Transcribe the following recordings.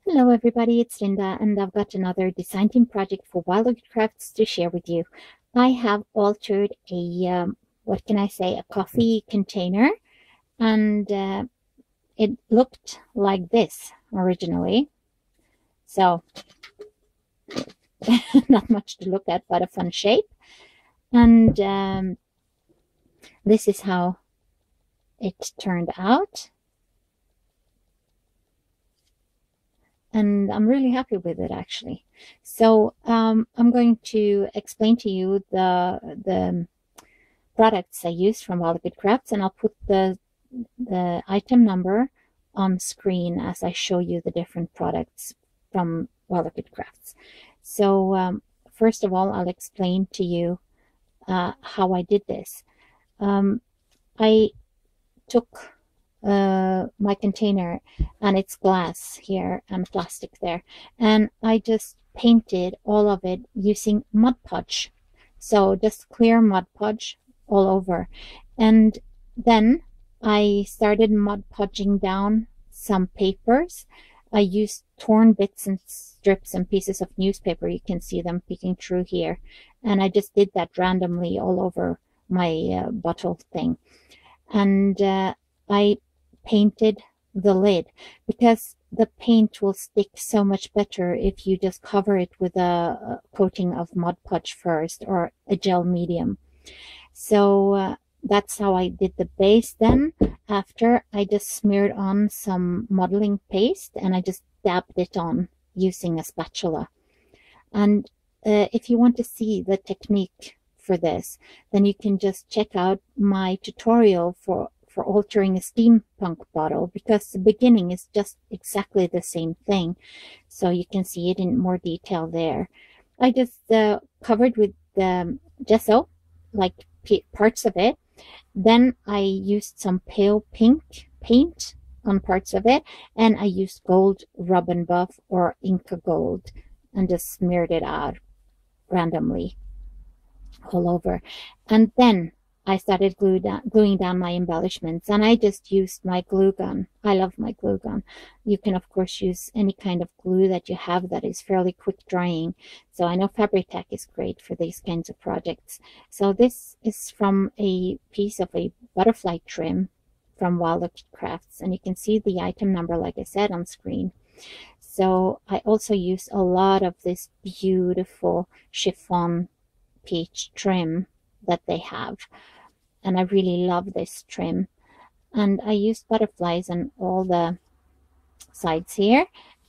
Hello everybody, it's Linda and I've got another design team project for Wild Orchid Crafts to share with you. I have altered a, what can I say, a coffee container, and it looked like this originally. So not much to look at, but a fun shape. And this is how it turned out. And I'm really happy with it actually. So I'm going to explain to you the products I used from Wild Orchid Crafts, and I'll put the item number on screen as I show you the different products from Wild Orchid Crafts. So first of all, I'll explain to you how I did this. I took my container, and it's glass here and plastic there, and I just painted all of it using Mod Podge. So just clear Mod Podge all over, and then I started Mod Podging down some papers. I used torn bits and strips and pieces of newspaper. You can see them peeking through here, and I just did that randomly all over my bottle thing. And I painted the lid because the paint will stick so much better if you just cover it with a coating of Mod Podge first, or a gel medium. So that's how I did the base. Then after, I just smeared on some modeling paste and I just dabbed it on using a spatula. And if you want to see the technique for this, then you can just check out my tutorial for altering a steampunk bottle, because the beginning is just exactly the same thing. So you can see it in more detail there. I just covered with gesso, like parts of it. Then I used some pale pink paint on parts of it, and I used gold rub and buff or Inca gold and just smeared it out randomly all over. And then I started gluing down my embellishments, and I just used my glue gun. I love my glue gun. You can of course use any kind of glue that you have that is fairly quick drying. So I know Fabri-Tac is great for these kinds of projects. So this is from a piece of a butterfly trim from Wild Orchid Crafts, and you can see the item number, like I said, on screen. So I also use a lot of this beautiful chiffon peach trim that they have, and I really love this trim. And I used butterflies on all the sides here,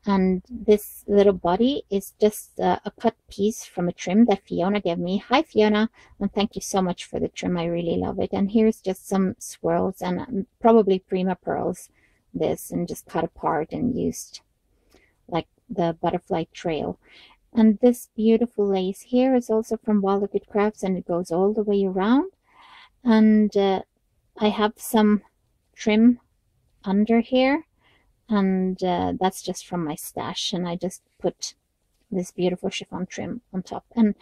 and this little body is just a cut piece from a trim that Fiona gave me. Hi Fiona, and thank you so much for the trim. I really love it. And here's just some swirls, and probably Prima pearls this, and just cut apart and used like the butterfly trail. And this beautiful lace here is also from Wild Orchid Crafts, and it goes all the way around. And I have some trim under here, and that's just from my stash, and I just put this beautiful chiffon trim on top. And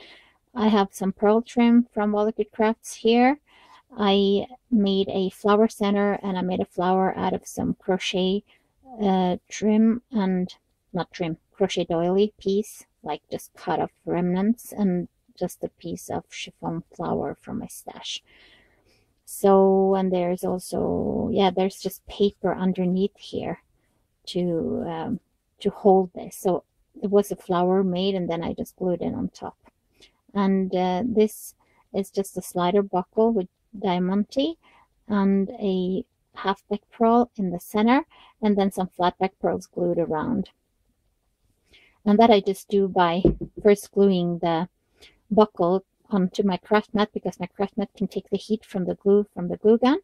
I have some pearl trim from Wild Orchid Crafts here. I made a flower center, and I made a flower out of some crochet trim, and not trim, crochet doily piece, like just cut off remnants, and just a piece of chiffon flower from my stash. So, and there's also, yeah, there's just paper underneath here to hold this. So it was a flower made, and then I just glued it on top. And this is just a slider buckle with diamante and a half back pearl in the center, and then some flat back pearls glued around. And that I just do by first gluing the buckle onto my craft mat, because my craft mat can take the heat from the glue gun.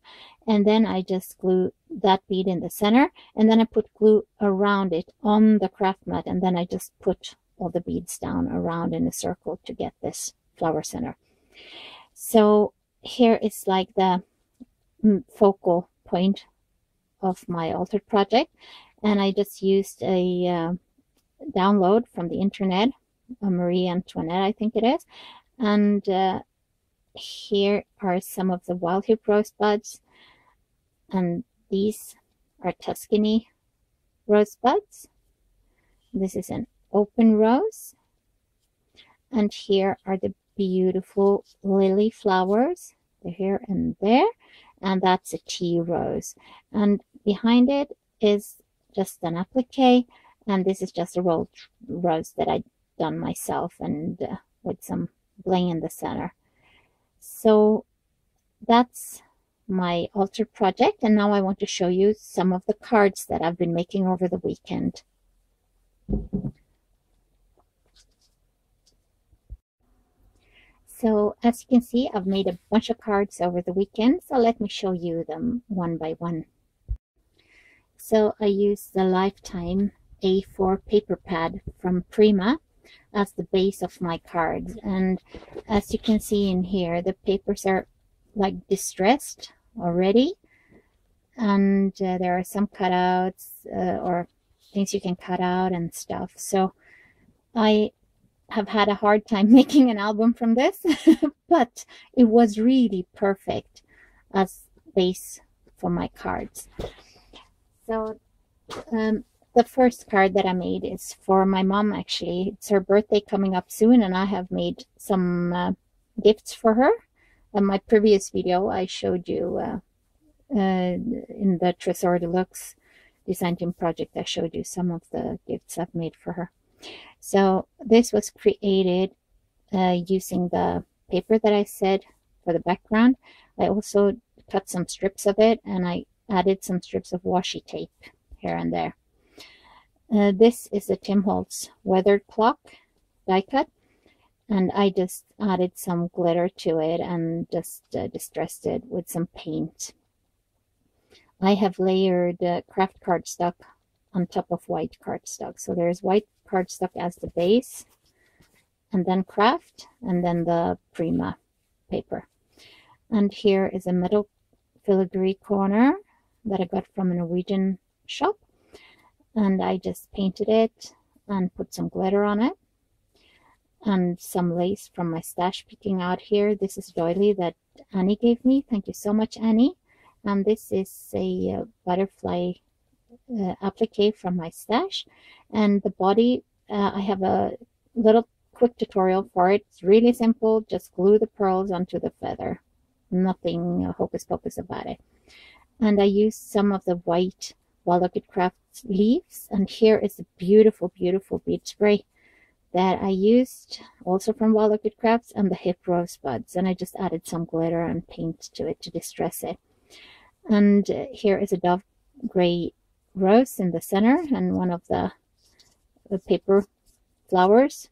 And then I just glue that bead in the center, and then I put glue around it on the craft mat, and then I just put all the beads down around in a circle to get this flower center. So here is like the focal point of my altered project, and I just used a download from the internet, Marie Antoinette, I think it is. And here are some of the wild hip rosebuds, and these are Tuscany rosebuds. This is an open rose. And here are the beautiful lily flowers. They're here and there. And that's a tea rose. And behind it is just an applique. And this is just a rolled rose that I done myself, and with some bling in the center. So that's my altar project. And now I want to show you some of the cards that I've been making over the weekend. So as you can see, I've made a bunch of cards over the weekend, so let me show you them one by one. So I used the Lifetime A4 paper pad from Prima as the base of my cards, and as you can see in here, the papers are like distressed already, and there are some cutouts or things you can cut out and stuff. So I have had a hard time making an album from this, but it was really perfect as base for my cards. So the first card that I made is for my mom, actually. It's her birthday coming up soon, and I have made some gifts for her. In my previous video, I showed you in the Tresor Deluxe Design Team project, I showed you some of the gifts I've made for her. So this was created using the paper that I said for the background. I also cut some strips of it, and I added some strips of washi tape here and there. This is a Tim Holtz weathered clock die cut, and I just added some glitter to it and just distressed it with some paint. I have layered craft cardstock on top of white cardstock. So there's white cardstock as the base, and then craft, and then the Prima paper. And here is a metal filigree corner that I got from a Norwegian shop, and I just painted it and put some glitter on it, and some lace from my stash peeking out here. This is doily that Annie gave me. Thank you so much, Annie. And this is a butterfly applique from my stash, and the body, I have a little quick tutorial for it. It's really simple. Just glue the pearls onto the feather. Nothing hocus pocus about it. And I used some of the white Wild Orchid Crafts leaves, and here is a beautiful bead spray that I used also from Wild Orchid Crafts, and the hip rosebuds, and I just added some glitter and paint to it to distress it. And here is a dove gray rose in the center, and one of the paper flowers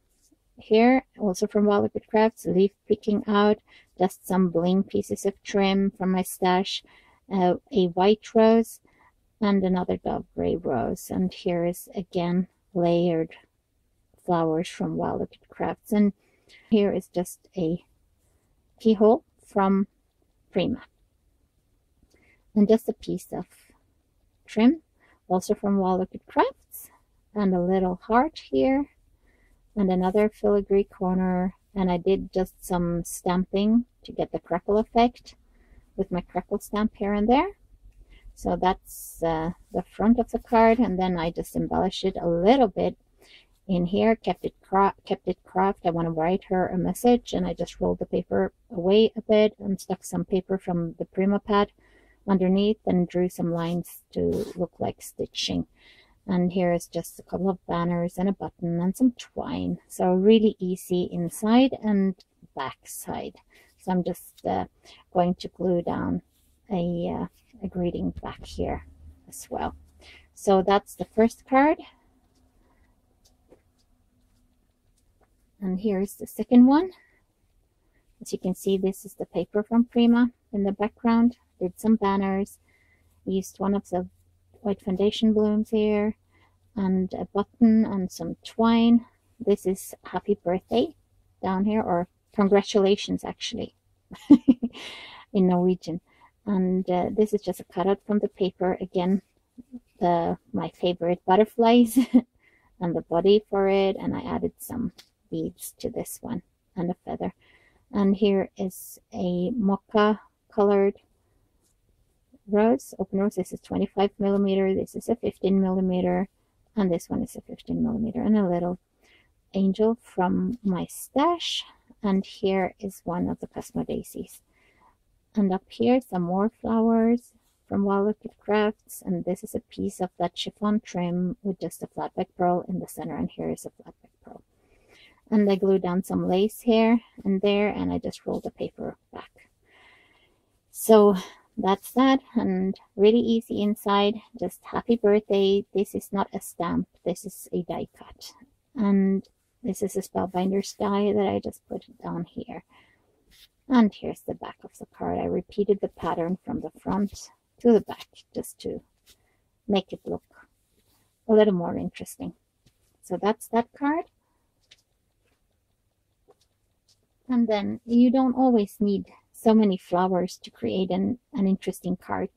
here, also from Wild Orchid Crafts, leaf peeking out, just some bling pieces of trim from my stash, a white rose, and another dove gray rose. And here is again layered flowers from Wild Orchid Crafts, and here is just a keyhole from Prima, and just a piece of trim also from Wild Orchid Crafts, and a little heart here, and another filigree corner. And I did just some stamping to get the crackle effect with my crackle stamp here and there. So that's the front of the card, and then I just embellished it a little bit in here, kept it craft. I want to write her a message, and I just rolled the paper away a bit and stuck some paper from the Prima pad underneath and drew some lines to look like stitching. And here is just a couple of banners and a button and some twine. So really easy inside and back side. So I'm just going to glue down a greeting back here as well. So that's the first card. And here's the second one. As you can see, this is the paper from Prima in the background. Did some banners, used one of the white foundation blooms here, and a button and some twine. This is happy birthday down here, or congratulations actually in Norwegian. And this is just a cutout from the paper, again my favorite butterflies and the body for it, and I added some beads to this one and a feather. And here is a Mocca colored rose, open rose. This is 25 millimeter, this is a 15 millimeter, and this one is a 15mm, and a little angel from my stash. And here is one of the Cosmo daisies. And up here, some more flowers from Wild Orchid Crafts. And this is a piece of that chiffon trim with just a flatback pearl in the center. And here is a flatback pearl. And I glued down some lace here and there, and I just rolled the paper back. So that's that, and really easy inside. Just happy birthday. This is not a stamp. This is a die cut. And this is a Spellbinder's die that I just put down here. And here's the back of the card. I repeated the pattern from the front to the back just to make it look a little more interesting. So that's that card. And then you don't always need so many flowers to create an interesting card.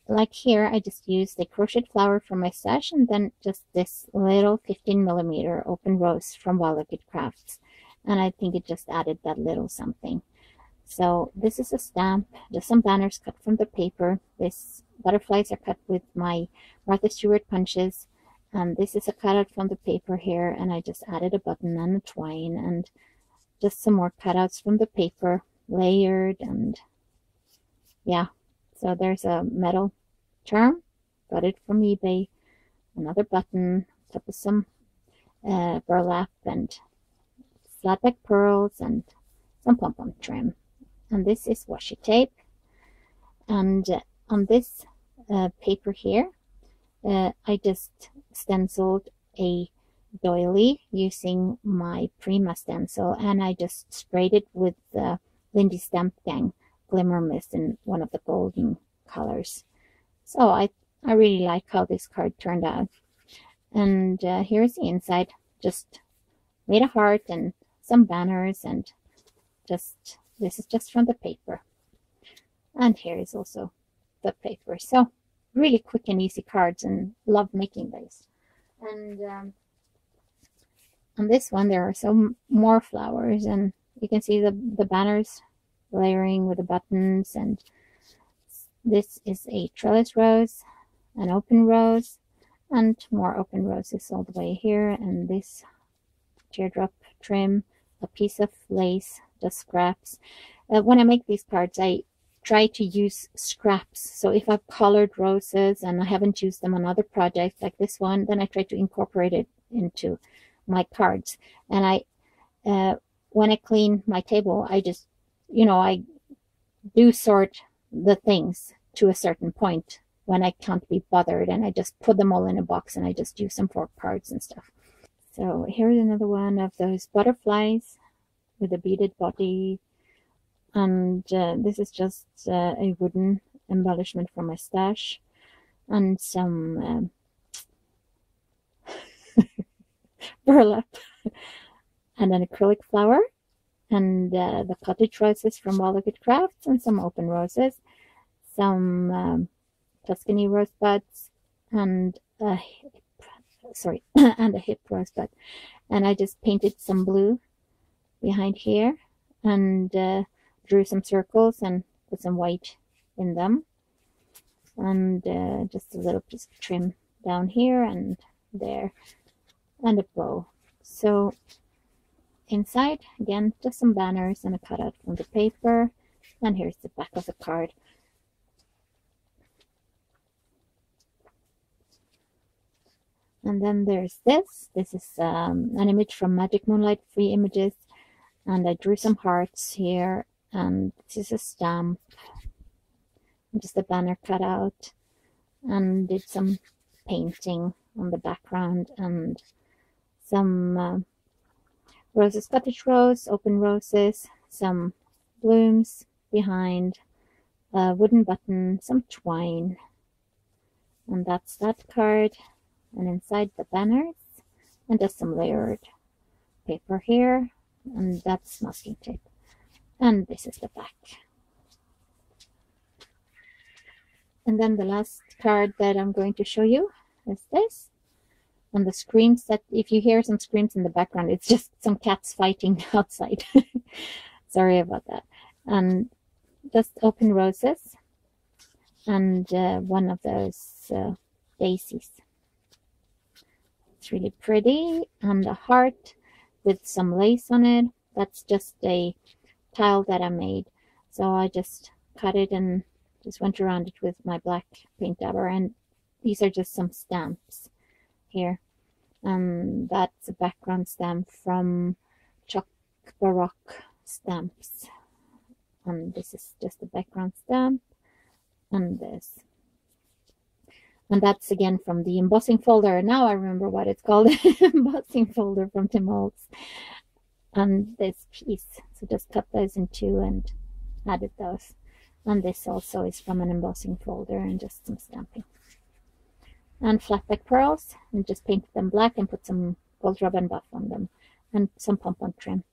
Like here, I just used a crocheted flower from my stash, and then just this little 15mm open rose from Wild Orchid Crafts. And I think it just added that little something. So this is a stamp, just some banners cut from the paper. These butterflies are cut with my Martha Stewart punches. And this is a cutout from the paper here, and I just added a button and a twine, and just some more cutouts from the paper, layered. And yeah, so there's a metal charm, got it from eBay, another button, top of some burlap, and flatback pearls, and some pom-pom trim. And this is washi tape. And on this paper here, I just stenciled a doily using my Prima stencil, and I just sprayed it with the Lindy Stamp Gang Glimmer Mist in one of the golden colors. So I really like how this card turned out. And here's the inside. Just made a heart and some banners, and just this is just from the paper. And here is also the paper. So really quick and easy cards, and love making these. And on this one, there are some more flowers, and you can see the banners layering with the buttons. And this is a trellis rose, an open rose, and more open roses all the way here. And this teardrop trim, a piece of lace, just scraps. When I make these cards, I try to use scraps. So if I've colored roses and I haven't used them on other projects like this one, then I try to incorporate it into my cards. And I when I clean my table, I just, I do sort the things to a certain point when I can't be bothered, and I just put them all in a box and I just use them for cards and stuff. So here's another one of those butterflies with a beaded body. And this is just a wooden embellishment from my stash, and some burlap, and an acrylic flower, and the cottage roses from Wild Orchid Crafts, and some open roses, some Tuscany rosebuds, and a hip rosebud. And I just painted some blue behind here, and drew some circles and put some white in them, and just a little piece of trim down here and there, and a bow. So inside, again, just some banners and a cutout from the paper. And here's the back of the card. And then there's this. This is an image from Magic Moonlight Free Images, and I drew some hearts here. And this is a stamp, just a banner cutout, and did some painting on the background, and some roses, cottage rose, open roses, some blooms behind, a wooden button, some twine. And that's that card. And inside the banners, and just some layered paper here, and that's masking tape. And this is the back. And then the last card that I'm going to show you is this. And the screams, that if you hear some screams in the background, it's just some cats fighting outside. Sorry about that. And just open roses, and one of those daisies. It's really pretty, and a heart with some lace on it. That's just a tile that I made. So I just cut it and just went around it with my black paint dabber. And these are just some stamps here. And that's a background stamp from Chuck Baroque Stamps. And this is just a background stamp. And this. And that's again from the embossing folder. Now I remember what it's called. Embossing folder from Tim Holtz. And this piece. So just cut those in two and added those. And this also is from an embossing folder and just some stamping. And flat back pearls, and just painted them black and put some gold rub and buff on them. And some pom-pom trim.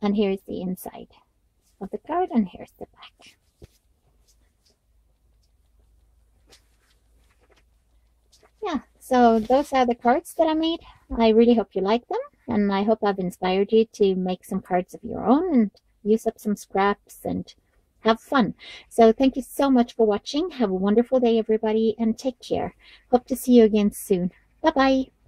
And here's the inside of the card, and here's the back. Yeah, so those are the cards that I made. I really hope you like them, and I hope I've inspired you to make some cards of your own and use up some scraps and have fun. So thank you so much for watching. Have a wonderful day, everybody, and take care. Hope to see you again soon. Bye-bye.